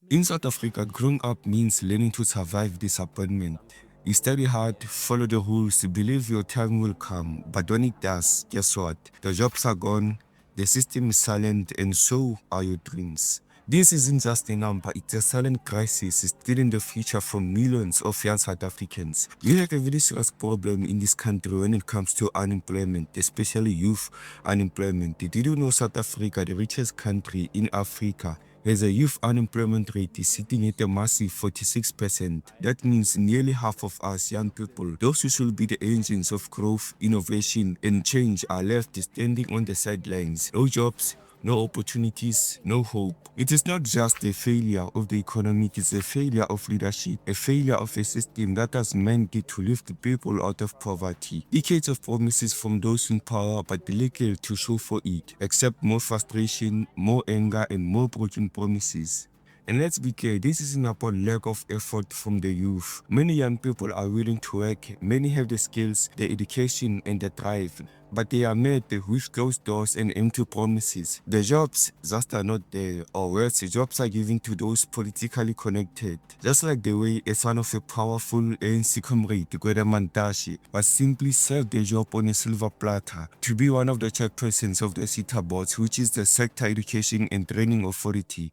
In South Africa, growing up means learning to survive disappointment. You study hard, follow the rules, believe your time will come, but when it does, guess what? The jobs are gone, the system is silent, and so are your dreams. This isn't just a number, it's a silent crisis stealing the future from millions of young South Africans. We have a very serious problem in this country when it comes to unemployment, especially youth unemployment. Did you know South Africa, the richest country in Africa, has a youth unemployment rate sitting at a massive 46%. That means nearly half of us young people, those who should be the engines of growth, innovation, and change, are left standing on the sidelines. No jobs, no opportunities, no hope. It is not just a failure of the economy, it is a failure of leadership, a failure of a system that has meant to lift people out of poverty. Decades of promises from those in power, but little to show for it, except more frustration, more anger, and more broken promises. And let's be clear, this isn't about lack of effort from the youth. Many young people are willing to work, many have the skills, the education, and the drive, but they are met with closed doors and empty promises. The jobs just are not there, or worse, the jobs are given to those politically connected. Just like the way a son of a powerful ANC comrade, Gwede Mantashe, was simply served a job on a silver platter to be one of the chairpersons of the SETA boards, which is the Sector Education and Training Authority.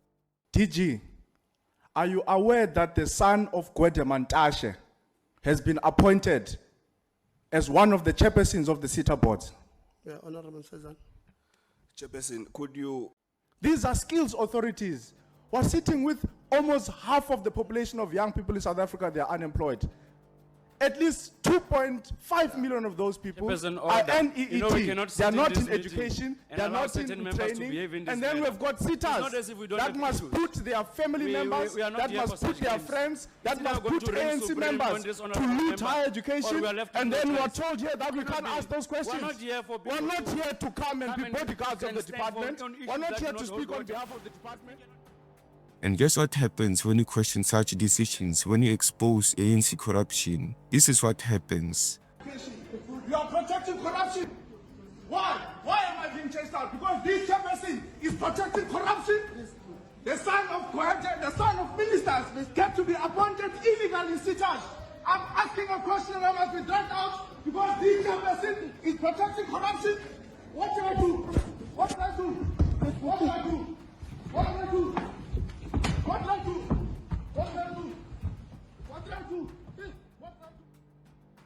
DG, are you aware that the son of Gwede Mantashe has been appointed as one of the chairpersons of the SETA boards? Yeah, Honorable Sazan. Chairperson, could you... These are skills authorities. We're sitting with almost half of the population of young people in South Africa. They are unemployed. At least 2.5 million of those people are NEET. You know, we cannot they are sit not in in this education, meeting they are and allow not in certain members to behave in training, this and then manner. we've got It's SETAs not as if we don't that have must issues. put their family members, we are not that here must for put such their games. friends, that It's not must going put to rain ANC supreme members on this to honorable loot member, higher or education, we are left and in then the we're place. told here that we Cannot can't be. ask those questions. We're not here for people We're not to here to come and be bodyguards of the stand for department. on issues We're not that here do to not speak hold on water. behalf of the department. And guess what happens when you question such decisions, when you expose ANC corruption? This is what happens. You are protecting corruption. Why? Why am I being chased out? Because this chairperson is protecting corruption. The son of Cadre, the son of ministers, is kept to be appointed illegal in SETA. I'm asking a question and I must be dragged out because this chairperson is protecting corruption. What do I do? What do I do? What do I do? What do I do? What do I do? What do I do? What do I do? What do I do?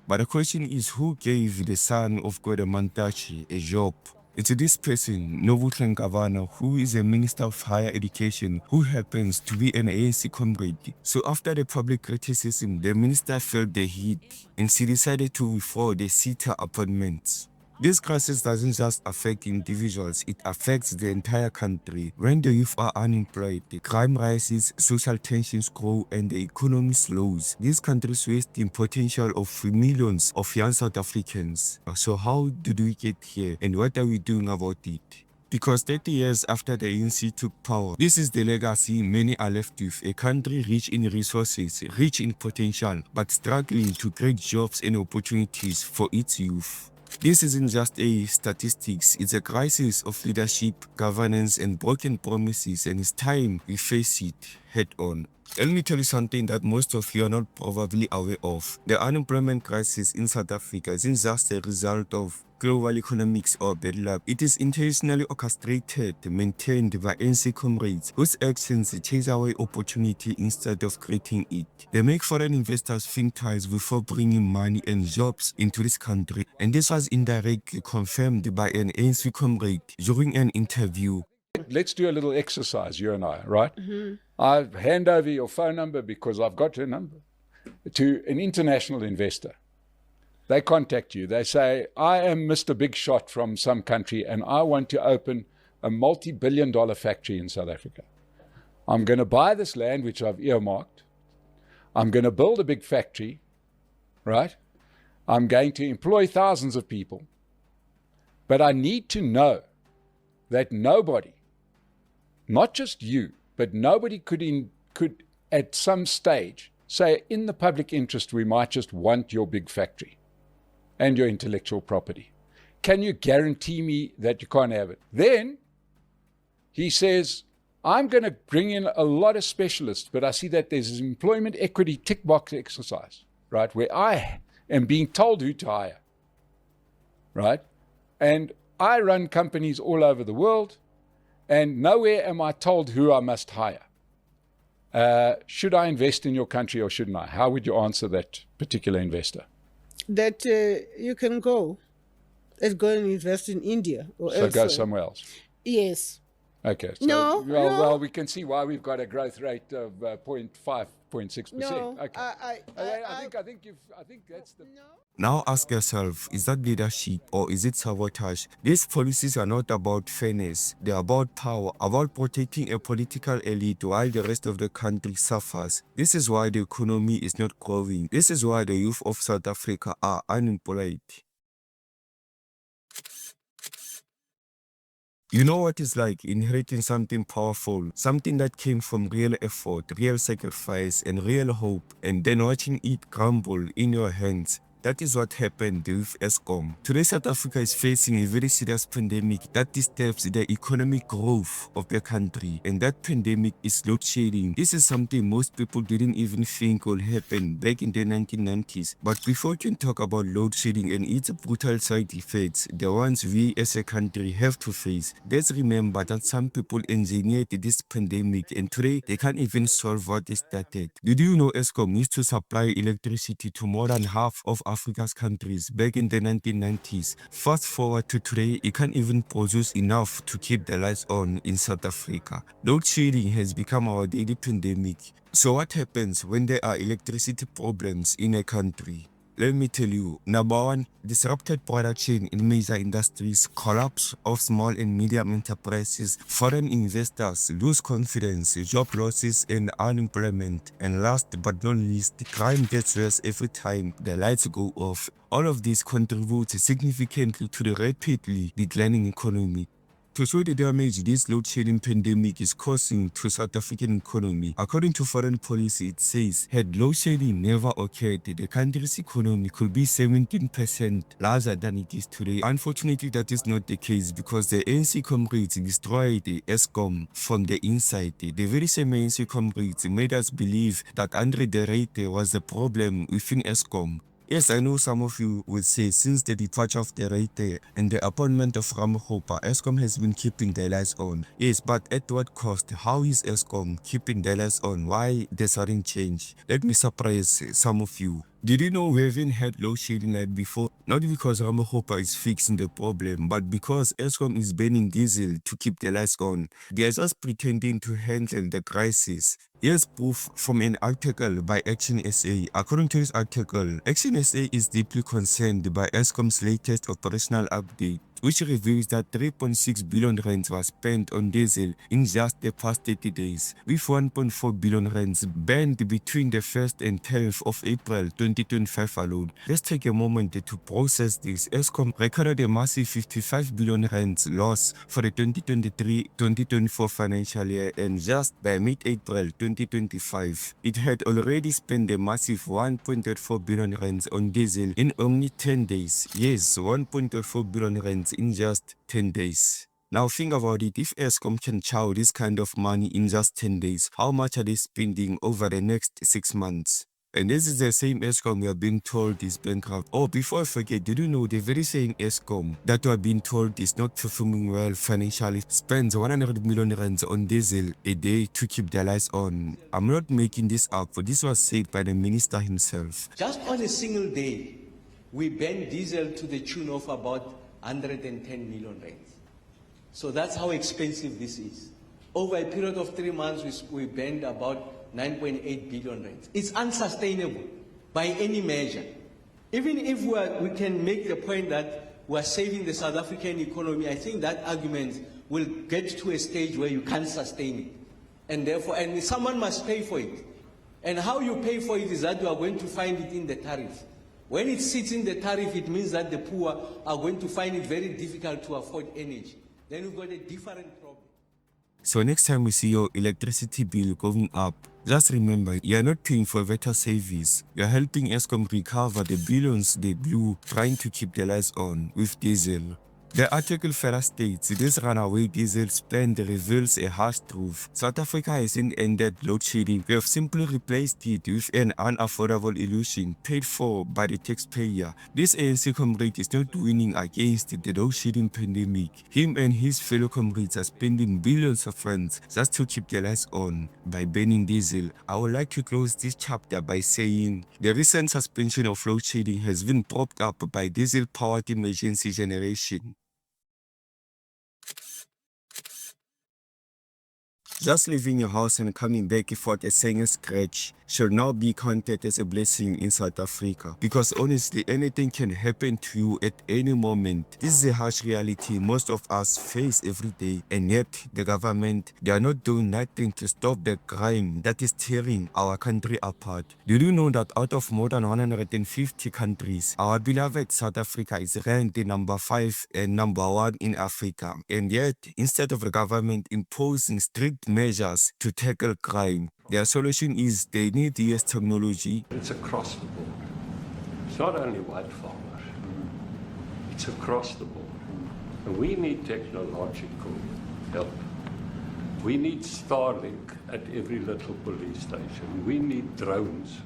But the question is, who gave the son of Gwede Mantashe a job? It's this person, Nobuhle Nkabane, who is a Minister of Higher Education, who happens to be an ANC comrade. So after the public criticism, the minister felt the heat and she decided to withdraw the SETA appointments. This crisis doesn't just affect individuals, it affects the entire country. When the youth are unemployed, the crime rises, social tensions grow, and the economy slows. This country is wasting potential of millions of young South Africans. So how did we get here, and what are we doing about it? Because 30 years after the ANC took power, this is the legacy many are left with, a country rich in resources, rich in potential, but struggling to create jobs and opportunities for its youth. This isn't just a statistics, it's a crisis of leadership, governance, and broken promises, and it's time we face it head on. Let me tell you something that most of you are not probably aware of. The unemployment crisis in South Africa isn't just a result of global economics or bad luck. It is intentionally orchestrated, maintained by ANC comrades whose actions chase away opportunity instead of creating it. They make foreign investors think twice before bringing money and jobs into this country. And this was indirectly confirmed by an ANC comrade during an interview. Let's do a little exercise, you and I, right? I hand over your phone number because I've got your number to an international investor. They contact you. They say, I am Mr. Big Shot from some country and I want to open a multi-billion-dollar factory in South Africa. I'm going to buy this land, which I've earmarked. I'm going to build a big factory, right? I'm going to employ thousands of people. But I need to know that nobody, not just you, but nobody could at some stage say, in the public interest, we might just want your big factory and your intellectual property. Can you guarantee me that you can't have it? Then he says, I'm going to bring in a lot of specialists, but I see that there's an employment equity tick box exercise, right, where I am being told who to hire, right? And I run companies all over the world, and nowhere am I told who I must hire. Should I invest in your country or shouldn't I? How would you answer that particular investor? That you can go. Let's go and invest in India or So elsewhere. go somewhere else. Yes. Okay. So, No, well, we can see why we've got a growth rate of 0.5, 0.6%. No, Okay. I think that's the. Now ask yourself, is that leadership or is it sabotage? These policies are not about fairness, they are about power, about protecting a political elite while the rest of the country suffers. This is why the economy is not growing. This is why the youth of South Africa are unemployed. You know what it's like inheriting something powerful, something that came from real effort, real sacrifice, and real hope, and then watching it crumble in your hands. That is what happened with Eskom. Today, South Africa is facing a very serious pandemic that disturbs the economic growth of the country, and that pandemic is load shedding. This is something most people didn't even think would happen back in the 1990s. But before we can talk about load shedding and its brutal side effects, the ones we as a country have to face, let's remember that some people engineered this pandemic, and today they can't even solve what they started. Did you know Eskom used to supply electricity to more than half of Africa's countries back in the 1990s? Fast forward to today, it can't even produce enough to keep the lights on in South Africa. Load shedding has become our daily pandemic. So what happens when there are electricity problems in a country? Let me tell you. Number one, disrupted production in major industries, collapse of small and medium enterprises, foreign investors lose confidence, job losses and unemployment, and last but not least, crime gets worse every time the lights go off. All of this contributes significantly to the rapidly declining economy. To show the damage this load shedding pandemic is causing to South African economy, according to foreign policy, it says, had load shedding never occurred, the country's economy could be 17% larger than it is today. Unfortunately, that is not the case because the ANC comrades destroyed the Eskom from the inside. The very same ANC comrades made us believe that Andre de Ruyter was the problem within Eskom. Yes, I know some of you will say since the departure of the Ruyter and the appointment of Ramaphosa, Eskom has been keeping the lights on. Yes, but at what cost? How is Eskom keeping the lights on? Why the sudden change? Let me surprise some of you. Did you know we haven't had load shedding like before? Not because Ramaphosa is fixing the problem, but because Eskom is burning diesel to keep the lights on. They are just pretending to handle the crisis. Here's proof from an article by Action SA. According to this article, Action SA is deeply concerned by Eskom's latest operational update, which reveals that 3.6 billion rands was spent on diesel in just the past 30 days, with 1.4 billion rands burned between the 1st and 10th of April 2025 alone. Let's take a moment to process this. Eskom recorded a massive 55 billion rands loss for the 2023-2024 financial year, and just by mid-April 2025, it had already spent a massive 1.84 billion rands on diesel in only 10 days. Yes, 1.84 billion rands in just 10 days. Now think about it, if Eskom can chow this kind of money in just 10 days, how much are they spending over the next 6 months? And this is the same Eskom we are being told is bankrupt. Oh, before I forget, did you know the very same Eskom that we are being told is not performing well financially spends 100 million rands on diesel a day to keep their lights on? I'm not making this up, but this was said by the minister himself. Just on a single day, we burn diesel to the tune of about 110 million rands. So that's how expensive this is. Over a period of 3 months, we burned about 9.8 billion rands. It's unsustainable by any measure. Even if we can make the point that we're saving the South African economy, I think that argument will get to a stage where you can't sustain it. And therefore, and someone must pay for it. And how you pay for it is that you are going to find it in the tariff. When it sits in the tariff, it means that the poor are going to find it very difficult to afford energy. Then we've got a different problem. So next time we see your electricity bill going up, just remember, you are not paying for better service. You are helping Eskom recover the billions they blew trying to keep the lights on with diesel. The article further states, this runaway diesel spend reveals a harsh truth. South Africa hasn't ended load shedding. We have simply replaced it with an unaffordable illusion paid for by the taxpayer. This ANC comrade is not winning against the load shedding pandemic. Him and his fellow comrades are spending billions of funds just to keep the lights on by banning diesel. I would like to close this chapter by saying the recent suspension of load shedding has been propped up by diesel-powered emergency generation. Just leaving your house and coming back without a single scratch should now be counted as a blessing in South Africa. Because honestly, anything can happen to you at any moment. This is a harsh reality most of us face every day. And yet, the government, they are not doing nothing to stop the crime that is tearing our country apart. Did you know that out of more than 150 countries, our beloved South Africa is ranked number 5 and number 1 in Africa? And yet, instead of the government imposing strict measures to tackle crime, their solution is they need US technology. It's across the board. It's not only white farmers. It's across the board. And we need technological help. We need Starlink at every little police station. We need drones.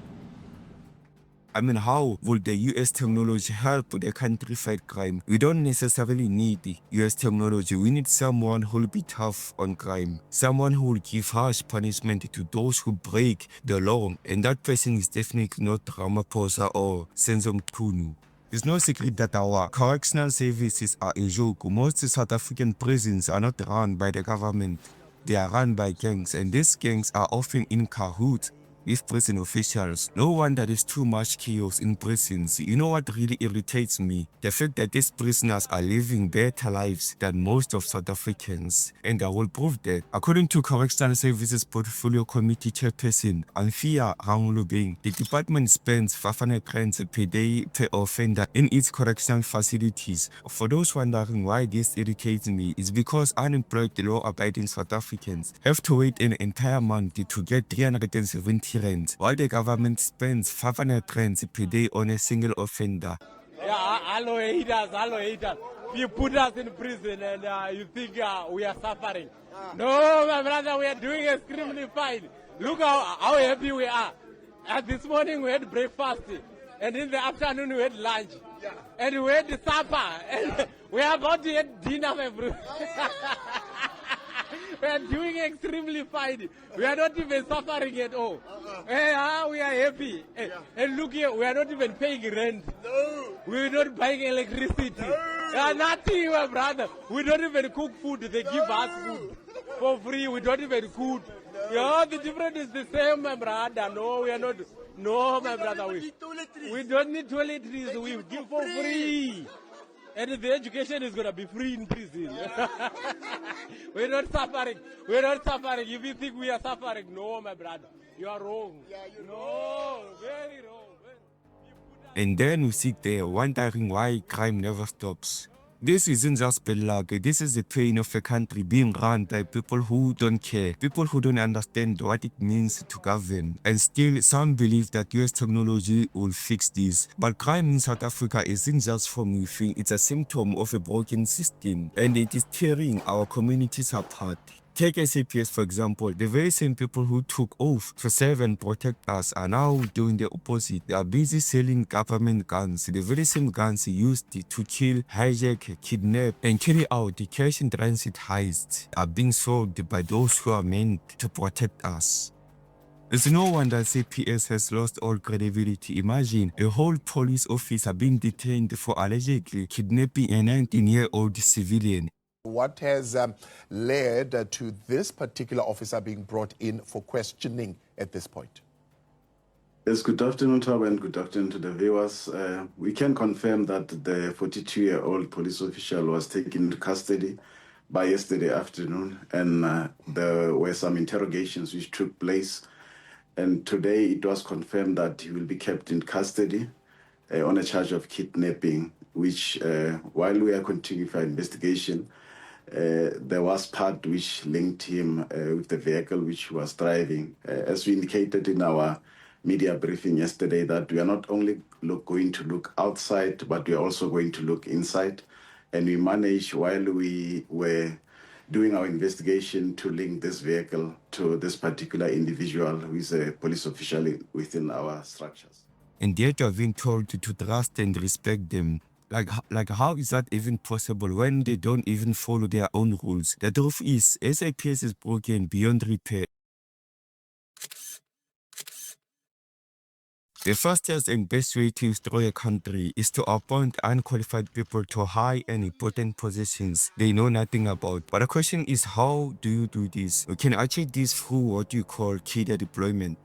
I mean, how would the US technology help the country fight crime? We don't necessarily need the US technology. We need someone who will be tough on crime. Someone who will give harsh punishment to those who break the law. And that person is definitely not Ramaphosa or Senzo Mchunu. It's no secret that our correctional services are in joke. Most South African prisons are not run by the government. They are run by gangs, and these gangs are often in cahoots with prison officials. No wonder there's too much chaos in prisons. You know what really irritates me? The fact that these prisoners are living better lives than most of South Africans. And I will prove that. According to Correctional Services Portfolio Committee Chairperson Anfia Rangulubeng, the department spends 500 rands per day per offender in its correctional facilities. For those wondering why this irritates me, it's because unemployed law-abiding South Africans have to wait an entire month to get 370 rand, while the government spends 500 rands per day on a single offender. Yeah, hello haters. You put us in prison and you think we are suffering. No, my brother, we are doing extremely fine. Look how happy we are. This morning we had breakfast, and in the afternoon we had lunch, and we had supper, and we are about to have dinner, my brother. We are doing extremely fine. We are not even suffering at all. We are happy. And look here, we are not even paying rent. No. We are not buying electricity. No. Nothing, my brother. We don't even cook food. They give us food for free. We don't even cook. Yeah, the difference is the same, my brother. No, we are not. No, my brother. We don't need toiletries. We give for free. And the education is going to be free in prison. We're not suffering. We're not suffering. If you think we are suffering, no, my brother. You are wrong. No, very wrong. And then we sit there wondering why crime never stops. This isn't just bad luck. This is the pain of a country being run by people who don't care, people who don't understand what it means to govern. And still, some believe that US technology will fix this. But crime in South Africa isn't just from within, it's a symptom of a broken system, and it is tearing our communities apart. Take SAPS for example. The very same people who took oath to serve and protect us are now doing the opposite. They are busy selling government guns, the very same guns used to kill, hijack, kidnap, and carry out the cash in transit heists are being sold by those who are meant to protect us. It's no wonder SAPS has lost all credibility. Imagine a whole police officer being detained for allegedly kidnapping a 19-year-old civilian. What has led to this particular officer being brought in for questioning at this point? Yes, good afternoon, Taba, and good afternoon to the viewers. We can confirm that the 42-year-old police official was taken into custody by yesterday afternoon, and there were some interrogations which took place. And today it was confirmed that he will be kept in custody on a charge of kidnapping, which, while we are continuing our investigation, there was part which linked him with the vehicle which he was driving. As we indicated in our media briefing yesterday, that we are not only going to look outside, but we are also going to look inside. And we managed, while we were doing our investigation, to link this vehicle to this particular individual who is a police official within our structures. And yet you have been told to trust and respect them. Like how is that even possible when they don't even follow their own rules? The truth is, SAPS is broken beyond repair. The fastest and best way to destroy a country is to appoint unqualified people to high and important positions they know nothing about. But the question is, how do you do this? You can achieve this through what you call cadre deployment.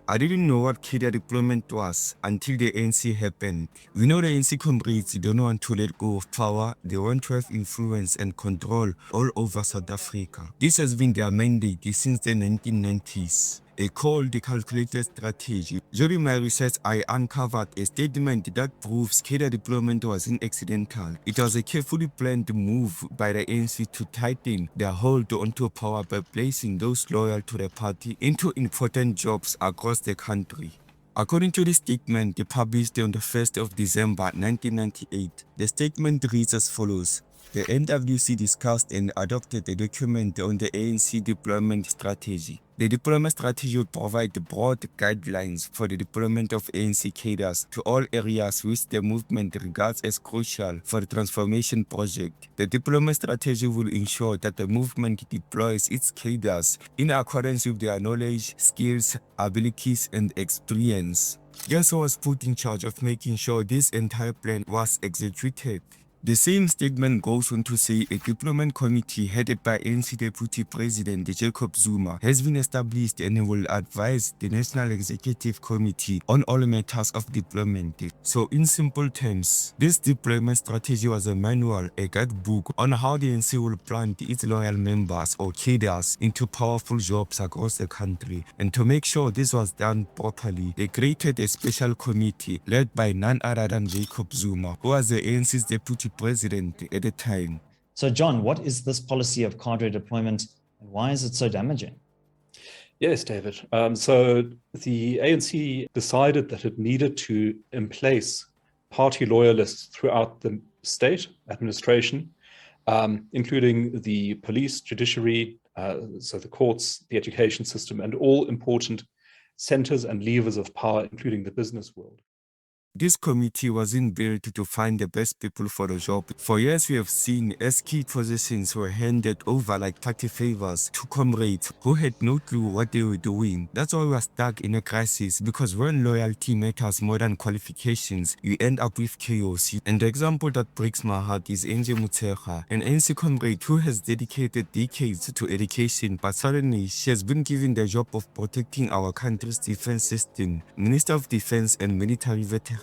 I didn't know what cadre deployment was until the ANC happened. We know the ANC comrades don't want to let go of power, they want to have influence and control all over South Africa. This has been their mandate since the 1990s. They call the calculated strategy. During my research, I uncovered a statement that proves cadre deployment wasn't accidental. It was a carefully planned move by the ANC to tighten their hold onto power by placing those loyal to the party into important jobs across the country. According to the statement published on the 1st of December 1998, the statement reads as follows. The NWC discussed and adopted a document on the ANC deployment strategy. The deployment strategy would provide broad guidelines for the deployment of ANC cadres to all areas which the movement regards as crucial for the transformation project. The deployment strategy will ensure that the movement deploys its cadres in accordance with their knowledge, skills, abilities, and experience. Guess who was put in charge of making sure this entire plan was executed? The same statement goes on to say a deployment committee headed by ANC Deputy President Jacob Zuma has been established and will advise the National Executive Committee on all matters of deployment. So in simple terms, this deployment strategy was a manual, a guidebook on how the ANC will plant its loyal members or cadres into powerful jobs across the country. And to make sure this was done properly, they created a special committee led by none other than Jacob Zuma, who was the ANC's Deputy President at the time. So John, what is this policy of cadre deployment and why is it so damaging? Yes, David. So the ANC decided that it needed to emplace party loyalists throughout the state administration, including the police, judiciary, so the courts, the education system, and all important centers and levers of power, including the business world. This committee wasn't built to find the best people for the job. For years we have seen as key positions were handed over like party favors to comrades who had no clue what they were doing. That's why we are stuck in a crisis, because when loyalty matters more than qualifications, you end up with chaos. And the example that breaks my heart is Enje Mutshekga, an ANC comrade who has dedicated decades to education, but suddenly she has been given the job of protecting our country's defense system, Minister of Defense and Military Veterans.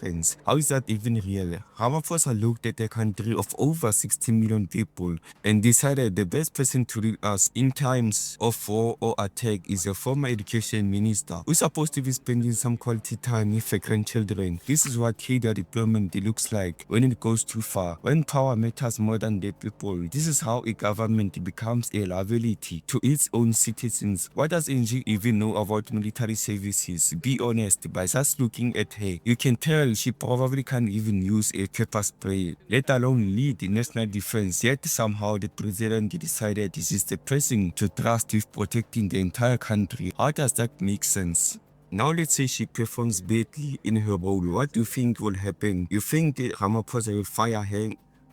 How is that even real? Ramaphosa looked at a country of over 60 million people and decided the best person to lead us in times of war or attack is a former education minister who's supposed to be spending some quality time with her grandchildren. This is what cadre deployment looks like when it goes too far, when power matters more than the people. This is how a government becomes a liability to its own citizens. What does NG even know about military services? Be honest, by just looking at her, you can tell she probably can't even use a pepper spray, let alone lead the national defense. Yet somehow the president decided this is the person to trust with protecting the entire country. How does that make sense? Now let's say she performs badly in her role. What do you think will happen? You think that Ramaphosa will fire her?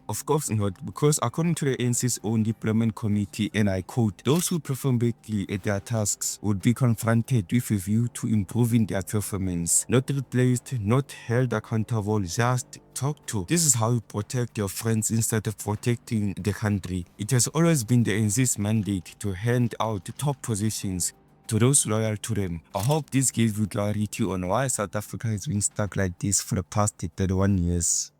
Of course not, because according to the ANC's own deployment committee, and I quote, those who perform badly at their tasks would be confronted with a view to improving their performance, not replaced, not held accountable, just talked to. This is how you protect your friends instead of protecting the country. It has always been the ANC's mandate to hand out top positions to those loyal to them. I hope this gives you clarity on why South Africa has been stuck like this for the past 31 years.